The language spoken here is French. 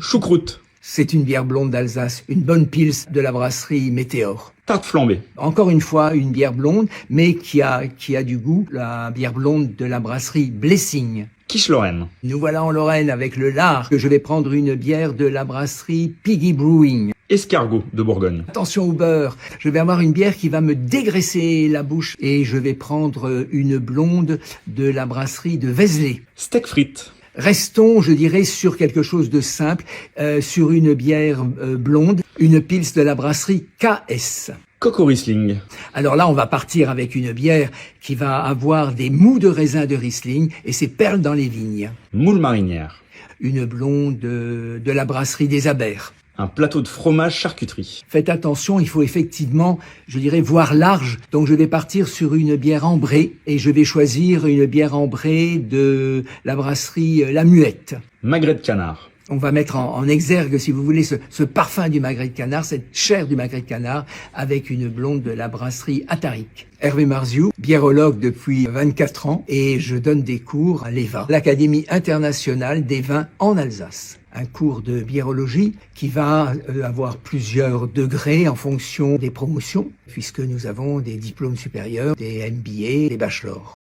Choucroute. C'est une bière blonde d'Alsace, une bonne pils de la brasserie Météor. Tarte flambée. Encore une fois, une bière blonde, mais qui a du goût, la bière blonde de la brasserie Blessing. Quiche Lorraine. Nous voilà en Lorraine avec le lard, que je vais prendre une bière de la brasserie Piggy Brewing. Escargot de Bourgogne. Attention au beurre, je vais avoir une bière qui va me dégraisser la bouche et je vais prendre une blonde de la brasserie de Vézelay. Steak frites. Restons, je dirais, sur quelque chose de simple, sur une bière blonde, une pils de la brasserie KS. Coco Riesling. Alors là, on va partir avec une bière qui va avoir des mous de raisin de Riesling et ses perles dans les vignes. Moule marinière. Une blonde de la brasserie des Abers. Un plateau de fromage charcuterie. Faites attention, il faut effectivement, je dirais, voir large. Donc je vais partir sur une bière ambrée et je vais choisir une bière ambrée de la brasserie La Muette. Magret de canard. On va mettre en exergue, si vous voulez, ce parfum du magret de canard, cette chair du magret de canard, avec une blonde de la brasserie Ataric. Hervé Marziou, biérologue depuis 24 ans, et je donne des cours à l'EVA, l'Académie internationale des vins en Alsace. Un cours de biérologie qui va avoir plusieurs degrés en fonction des promotions, puisque nous avons des diplômes supérieurs, des MBA, des bachelors.